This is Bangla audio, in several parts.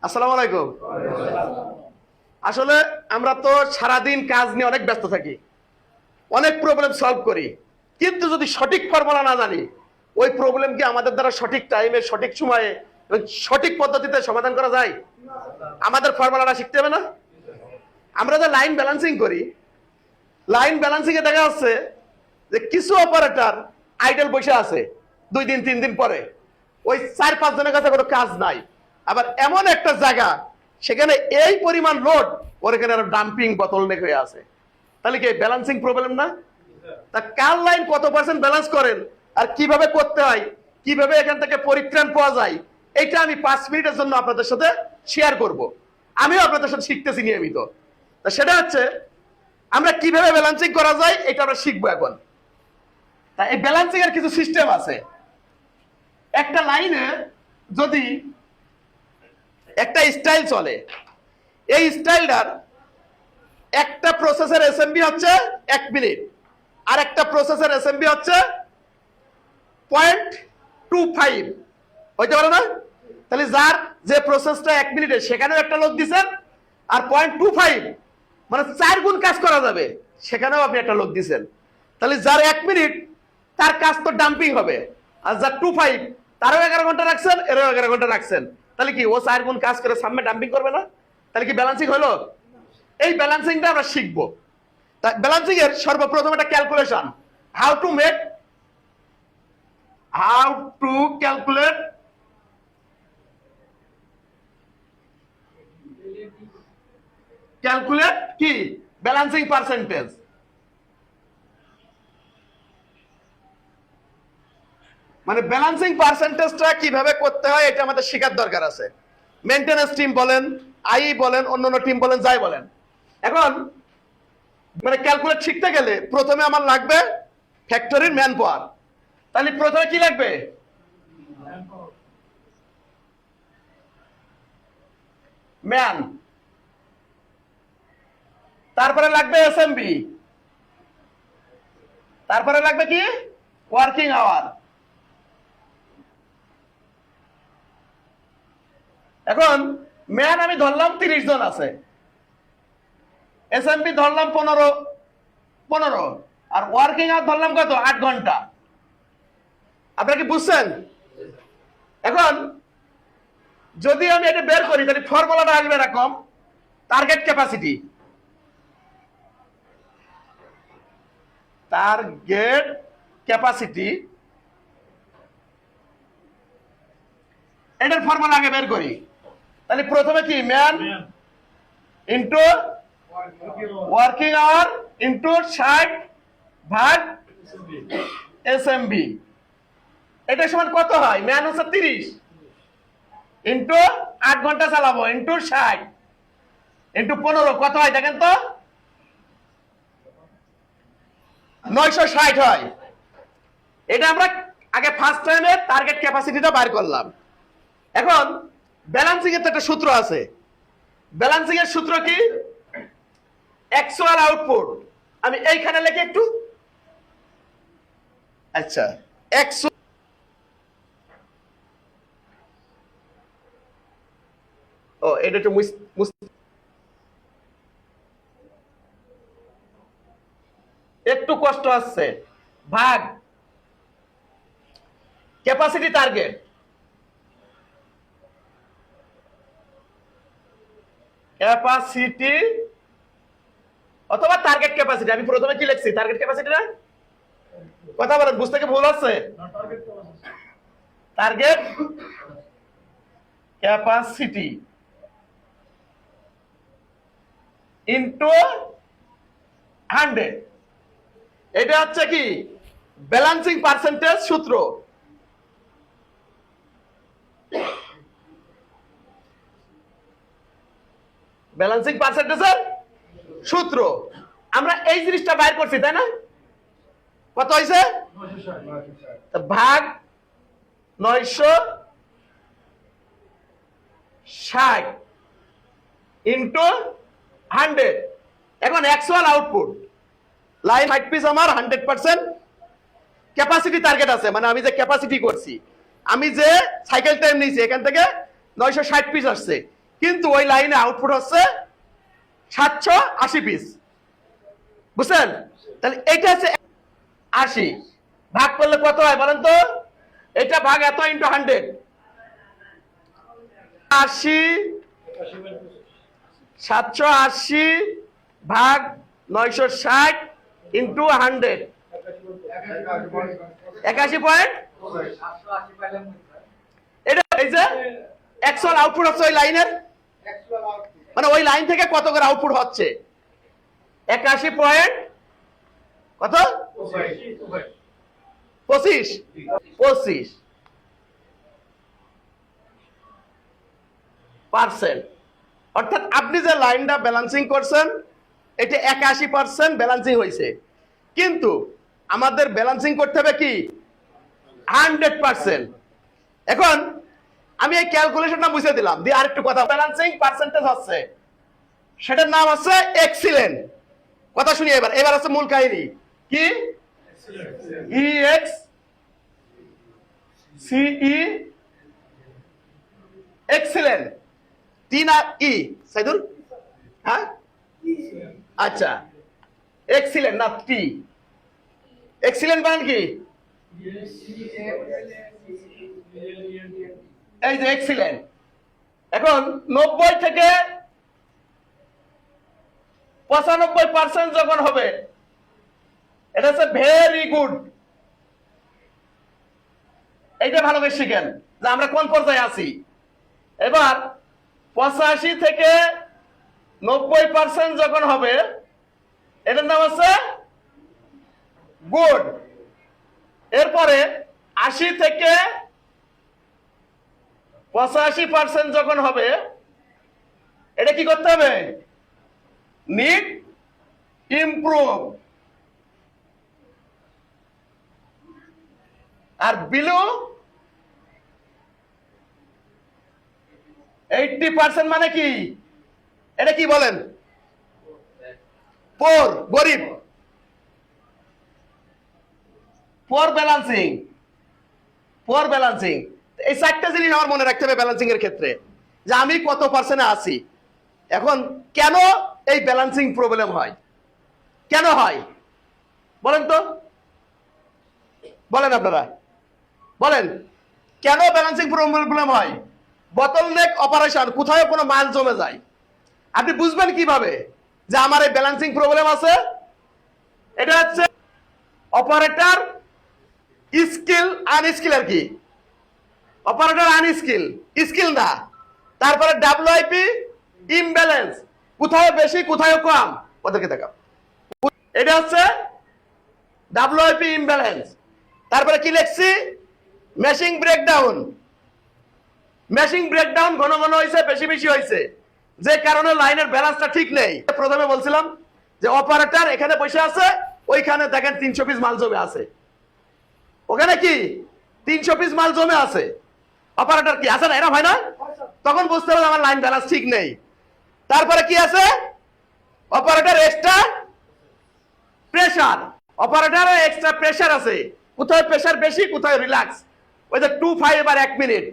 আসসালামু আলাইকুম। আসলে আমরা তো সারাদিন কাজ নিয়ে অনেক ব্যস্ত থাকি, অনেক প্রবলেম সলভ করি, কিন্তু যদি সঠিক ফর্মুলা না জানি ওই প্রবলেমকে আমাদের দ্বারা সঠিক টাইমে, সঠিক সময়ে এবং সঠিক পদ্ধতিতে সমাধান করা যায়? আমাদের ফর্মুলাটা শিখতে হবে না? আমরা যে লাইন ব্যালেন্সিং করি, লাইন ব্যালেন্সিং এ দেখা যাচ্ছে যে কিছু অপারেটর আইডল বসে আছে 2 দিন 3 দিন পরে, ওই 4-5 জনের কাছে কোনো কাজ নাই। আবার এমন একটা জায়গা সেখানে এই পরিমাণ লোড, ওর এখানে আরো ডাম্পিং বটলনেক হয়ে আছে। তাহলে কি ব্যালেন্সিং প্রবলেম না? তা কার লাইন কত পার্সেন্ট ব্যালেন্স করেন আর কিভাবে করতে হয়, কিভাবে এখান থেকে পরিত্রাণ পাওয়া যায়, এটা আমি 5 মিনিটের জন্য আপনাদের সাথে শেয়ার করব। আমিও আপনাদের সাথে শিখতেছি নিয়মিত। তা সেটা হচ্ছে আমরা কিভাবে ব্যালেন্সিং করা যায় এটা আমরা শিখবো এখন। তা এই ব্যালেন্সিং এর কিছু সিস্টেম আছে। একটা লাইনে যদি একটা স্টাইল চলে, এই স্টাইলটার একটা প্রসেসের এসএমবি হচ্ছে 1 মিনিট, আর একটা প্রসেসের এসএমবি হচ্ছে 0.25, হইতে পারে না? তাহলে যার যে প্রসেসটা 1 মিনিটে সেখানেও একটা লোক দিচ্ছেন, আর 0.25 মানে 4 গুণ কাজ করা যাবে সেখানেও আপনি একটা লোক দিচ্ছেন। তাহলে যার 1 মিনিট তার কাজ তো ডাম্পিং হবে, আর যার 25 তারও 11 ঘন্টা রাখছেন, এরও 11 ঘন্টা রাখছেন, তাহলে কি ও 4 গুণ কাজ করে সামনে ডাম্পিং করবে না? তাহলে কি ব্যালেন্সিং হলো? এই ব্যালেন্সিংটা আমরা শিখবো। তা ব্যালেন্সিং এর সর্বপ্রথম একটা ক্যালকুলেশন, হাউ টু ক্যালকুলেট কি ব্যালেন্সিং পার্সেন্টেজ। মানে ব্যালেন্সিং পার্সেন্টেজটা কিভাবে করতে হয় এটা আমাদের শেখার দরকার আছে। মেইনটেনেন্স টিম বলেন, আই বলেন, অন্যান্য টিম বলেন, যাই বলেন, এখন মানে ক্যালকুলেট শিখতে গেলে প্রথমে আমার লাগবে ফ্যাক্টরির ম্যান পাওয়ার। তাহলে প্রথমে কি লাগবে? ম্যান। তারপরে লাগবে এসএমবি, তারপরে লাগবে কি? Working hour. এখন ম্যান আমি ধরলাম 30 জন আছে, এসএমবি ধরলাম 15, আর ওয়ার্কিং আওয়ার ধরলাম কত? 8 ঘন্টা। আপনারা কি বুঝছেন? এখন যদি আমি এটা বের করি তাহলে ফর্মুলাটা আসবে এরকম, টার্গেট ক্যাপাসিটি, এটার ফর্মুলা আগে বের করি। তাহলে প্রথমে কি? Man into working hour into 60 ভাগ এসএমবি। এটা সমান কত হয়? ম্যান হচ্ছে 30 ইন্টু 8 ঘন্টা চালাবো ইন্টু 60 ইন্টু 15 কত হয় দেখেন তো? 960 হয়। এটা আমরা আগে ফার্স্ট টাইমে টার্গেট ক্যাপাসিটিটা বার করলাম। এখন ব্যালেন্সিং এর তো একটা সূত্র আছে। ব্যালেন্সিং এর সূত্র কি? Actual output. আমি এইখানে লিখি একটু, আচ্ছা, ও এটা একটু একটু কষ্ট আসছে, ভাগ ক্যাপাসিটি টার্গেট, ক্যাপাসিটি অথবা টার্গেট ক্যাপাসিটি। আমি প্রথমে কি লিখছি? টার্গেট ক্যাপাসিটি না? কথা বলেন, বুঝতে কি ভুল আছে? টার্গেট ক্যাপাসিটি ইনটু 100, এটা হচ্ছে কি ব্যালেন্সিং পার্সেন্টেজ সূত্র। ব্যালেন্সিং পার্সেন্টেজের সূত্র আমরা এই জিনিসটা বাইর করছি, তাই না? কত হয়েছে? ভাগ 960 ইন্টু 100। এখন অ্যাকচুয়াল আউটপুট লাইন 5 পিস আমার 100% ক্যাপাসিটি টার্গেট আছে, মানে আমি যে ক্যাপাসিটি করছি, আমি যে সাইকেল টাইম নিয়েছি এখান থেকে 960 পিস আসছে, কিন্তু ওই লাইনে আউটপুট হচ্ছে 780 পিস। বুঝছেন? তাহলে এটা হচ্ছে 80 ভাগ করলে কত হয় বলেন তো? এটা ভাগ এত ইন্টু 100, 80 780 ভাগ 960 ইন্টু 100, 81 পয়েন্ট। এটা এই যে অ্যাকচুয়াল আউটপুট হচ্ছে ওই লাইনের, মানে ওই লাইন থেকে কত করে আউটপুট হচ্ছে 81 পয়েন্ট কত 25%। অর্থাৎ আপনি যে লাইনটা ব্যালেন্সিং করছেন এটা 81% ব্যালেন্সিং হয়েছে, কিন্তু আমাদের ব্যালেন্সিং করতে হবে কি 100%। এখন আমি এই ক্যালকুলেশনটা বুঝে দিলাম দিয়ে আরেকটু কথা, ব্যালেন্সিং পার্সেন্টেজ হচ্ছে সেটার নাম হচ্ছে এক্সিলেন্ট। কথা শুনি এবার, এবার হচ্ছে মূল কাহিনী কি, EX CE এক্সিলেন্ট, টি না ই সাইদুল? হ্যাঁ আচ্ছা, এক্সিলেন্ট না টি? এক্সিলেন্ট মানে কি? এই যে এক্সিলেন্ট। এখন 90 থেকে 95% যখন হবে এটা হচ্ছে ভেরি গুড। এইটা ভালো করে শিখেন যে আমরা কোন পর্যায়ে আছি। এবার 85 থেকে 90% যখন হবে এটার নাম হচ্ছে গুড। এরপরে 80 থেকে 85% যখন হবে এটা কি করতে হবে, নিড ইমপ্রুভ। আর বিলো 80% মানে কি, এটা কি বলেন? পোর, গরিব। পোর ব্যালেন্সিং, পোর ব্যালেন্সিং। এই চারটা জিনিস আমার মনে রাখতে হবে ব্যালেন্সিং এর ক্ষেত্রে, যে আমি কত পার্সেন্টে আছি। এখন কেন এই ব্যালেন্সিং প্রবলেম হয়, কেন হয় বলেন তো, বলেন আপনারা বলেন কেন ব্যালেন্সিং প্রবলেম হয়? বটলনেক অপারেশন, কোথায় কোনো মাল জমে যায়, আপনি বুঝবেন কিভাবে যে আমার এই ব্যালেন্সিং প্রবলেম আছে? এটা হচ্ছে অপারেটর স্কিল আনস্কিল, আর কি অপারেটর আনস্কিল, স্কিল না। তারপরে WIP ইমব্যালেন্স, কোথায় বেশি কোথায় কম, ওদেরকে দেখাও। এটা হচ্ছে WIP ইমব্যালেন্স। তারপরে কি লিখছি, মেশিং ব্রেকডাউন। মেশিং ব্রেকডাউন ঘন ঘন হয়েছে, বেশি বেশি হয়েছে, যে কারণে লাইনের ব্যালেন্সটা ঠিক নেই। প্রথমে বলছিলাম যে অপারেটর এখানে বসে আছে, ওইখানে দেখেন 300 পিস মাল জমে আছে, ওখানে কি 300 পিস মাল জমে আছে, অপারেটর কি আছে না, এরকম হয় না? তখন বুঝতে হবে আমার লাইন ব্যালেন্স ঠিক নেই। তারপরে কি আছে, অপারেটর এক্সট্রা প্রেসার, অপারেটরে এক্সট্রা প্রেসার আছে, কোথায় প্রেসার বেশি কোথায় রিল্যাক্স, ওই যে 2-5 আর 1 মিনিট।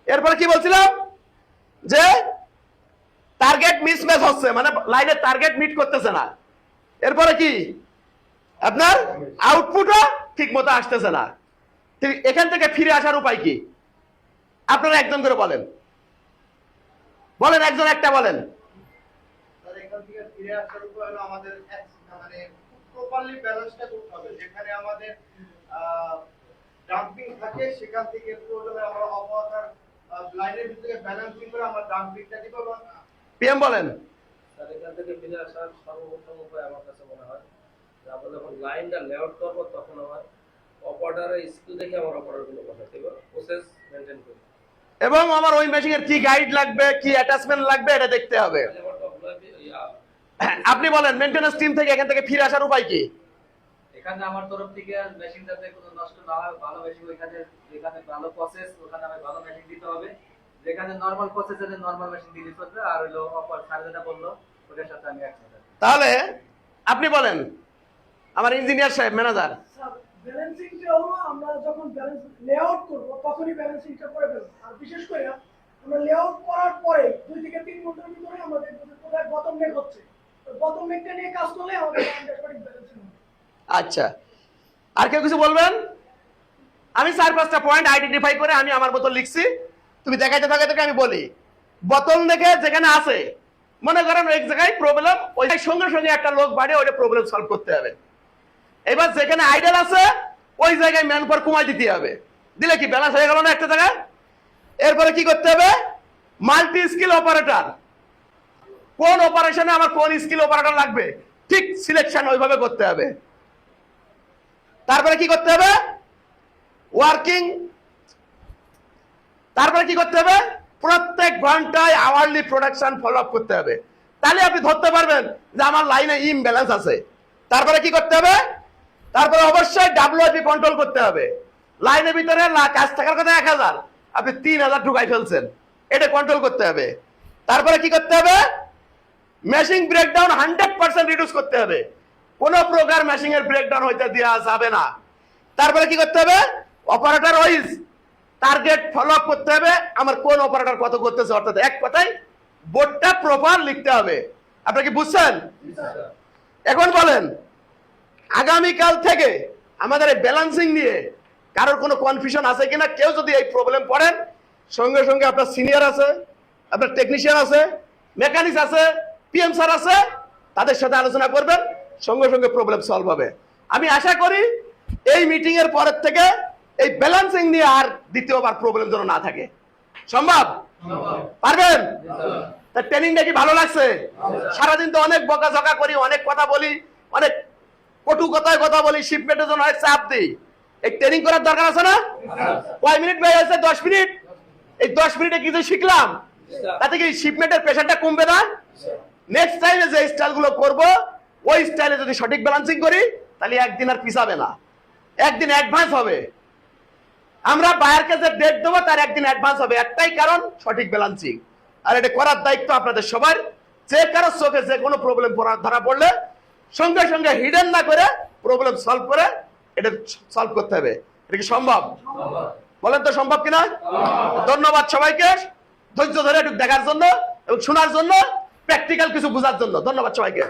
এরপরে কি বলছিলাম, যে টার্গেট মিসম্যাচ হচ্ছে, মানে লাইনের টার্গেট মিট করতেছে না। এরপরে কি আপনার আউটপুটও ঠিক মতো আসতেছে না। ঠিক এখান থেকে ফিরে আসার উপায় কি আপনারা একজন করে বলেন, বলেন একজন একটা বলেন। এখান থেকে ফিরে আসার উপায় হলো আমাদের মানে প্রপারলি ব্যালেন্সটা করতে হবে। যেখানে আমাদের ডাম্পিং থাকে সেখান থেকে প্রয়োজনে আমরা অবস্থার লাইনের ভিতরে ব্যালেন্সিং করে আমরা ডাম্পিংটা দিব। পিএম বলেন। স্যার এখান থেকে ফিরে আসার সর্বপ্রথম উপায় আমার কাছে মনে হয় যে আমরা যখন লাইনটা লেআউট করবো তখন আমার অপারেটরের স্কিল দেখে আমার অপারেটরগুলো বসাতে হবে, প্রসেস মেনটেন করে, এবং আমার ওই মেশিং এর কি গাইড লাগবে, কি অ্যাটাচমেন্ট লাগবে এটা দেখতে হবে। আপনি বলেন মেইনটেনেন্স টিম থেকে এখান থেকে ফিরে আসার উপায় কি? এখানে আমার তরফ থেকে মেশিন যাতে কোনো নষ্ট না হয়, ভালো মেশিন ওইখানে, যেখানে ভালো প্রসেস ওখানে আমি ভালো মেশিন দিতে হবে, যেখানে নরমাল প্রসেস এর নরমাল মেশিন দিলে চলবে। আর হলো অপার স্যার যেটা বললো ওটার সাথে আমি একমত। তাহলে আপনি বলেন আমার ইঞ্জিনিয়ার সাহেব, ম্যানেজার। ব্যালেন্সিংটা হলো আমরা যখন ব্যালেন্স লেআউট করব তখনই ব্যালেন্সিংটা করে ফেলবো। আর বিশেষ করে আমরা লেআউট করার পরে 2 থেকে 3 ঘন্টার ভিতরে আমরা দেখব যে কোথায় বটম নেক হচ্ছে। তো বটম নেকটা নিয়ে কাজ করলে আমাদের লাইনটা সঠিক ব্যালেন্সিং হবে। আচ্ছা, আর কেউ কিছু বলবেন? আমি 4-5টা পয়েন্ট আইডেন্টিফাই করে আমি আমার মতো লিখছি, তুমি দেখাইতে থাকাতে আমি বলি। বোতল দেখে যেখানে আছে, মনে করেন এক জায়গায় প্রবলেম, ওই সঙ্গে সঙ্গে একটা লোক বাড়িয়ে ওইটা প্রবলেম সলভ করতে হবে। এবার যেখানে আইডল আছে ওই জায়গায় ম্যান পাওয়ার কমাই দিতে হবে, দিলে কি ব্যালেন্স হয়ে গেল না একটা জায়গায়? এরপরে কি করতে হবে? মাল্টি স্কিল অপারেটর, কোন অপারেশনে আমার কোন স্কিল অপারেটর লাগবে ঠিক সিলেকশন ওইভাবে করতে হবে। তারপরে কি করতে হবে? ওয়ার্কিং, তারপরে কি করতে হবে? প্রত্যেক ঘন্টায় আওয়ারলি প্রোডাকশন ফলো আপ করতে হবে, তাহলে আপনি ধরতে পারবেন যে আমার লাইনে ইমব্যালেন্স আছে। তারপরে কি করতে হবে? তারপরে অবশ্যই ডাব্লিউআইপি কন্ট্রোল করতে হবে। লাইনের ভিতরে কাজ থাকার কথা 1000, আপনি 3000 ঢুকাই ফেলছেন, এটা কন্ট্রোল করতে হবে। তারপরে কি করতে হবে? মেশিন ব্রেকডাউন 100% রিডিউস করতে হবে, কোন প্রকার মেশিং এর ব্রেকডাউন হইতে দেওয়া যাবে না। তারপরে কি করতে হবে? Operator wise target follow up করতে হবে, আমার কোন অপারেটর কত করতেছে, অর্থাৎ এক কথায় বোর্ডটা প্রপার লিখতে হবে। আপনি কি বুঝছেন? এখন বলেন, আগামীকাল থেকে আমাদের এই ব্যালেন্সিং নিয়ে কারোর কোনো কনফিউশন আছে কিনা? কেউ যদি এই প্রবলেম পড়েন, সঙ্গে সঙ্গে আপনার সিনিয়র আছে, আপনার টেকনিশিয়ান আছে, মেকানিক্স আছে, পিএম স্যার আছে, তাদের সাথে আলোচনা করবেন, সঙ্গে সঙ্গে প্রবলেম সলভ হবে। আমি আশা করি এই মিটিং এর পরের থেকে এই ব্যালেন্সিং নিয়ে আর দ্বিতীয়বার প্রবলেম যেন না থাকে। সম্ভব? পারবেন? তা ট্রেনিংটা কি ভালো লাগছে? সারাদিন তো অনেক বকাঝকা করি, অনেক কথা বলি, অনেক কটু কথায় কথা বলি, শিপমেন্টের জন্য অনেক চাপ দিই। এই ট্রেনিং করার দরকার আছে না? কয় মিনিট বেড়ে আছে? 10 মিনিট। এই 10 মিনিটে কিছু শিখলাম, তাতে কি শিপমেন্টের প্রেশারটা কমবে না? নেক্সট টাইমে যে স্টাইলগুলো করব ওই স্টাইলে যদি সঠিক ব্যালেন্সিং করি, তাহলে একদিন আর পিছাবে না, একদিন অ্যাডভান্স হবে। আমরা বায়ারকে যে ডেট দেবো তার একদিন অ্যাডভান্স হবে, একটাই কারণ সঠিক ব্যালেন্সিং। আর এটা করার দায়িত্ব আপনাদের সবার। যে কারো চোখে যে কোনো প্রবলেম ধরা পড়লে সঙ্গে সঙ্গে হিডেন না করে প্রবলেম সলভ করে এটা সলভ করতে হবে। এটা কি সম্ভব? বলেন তো সম্ভব কিনা? ধন্যবাদ সবাইকে ধৈর্য ধরে একটু দেখার জন্য এবং শোনার জন্য, প্র্যাকটিক্যাল কিছু বোঝার জন্য। ধন্যবাদ সবাইকে।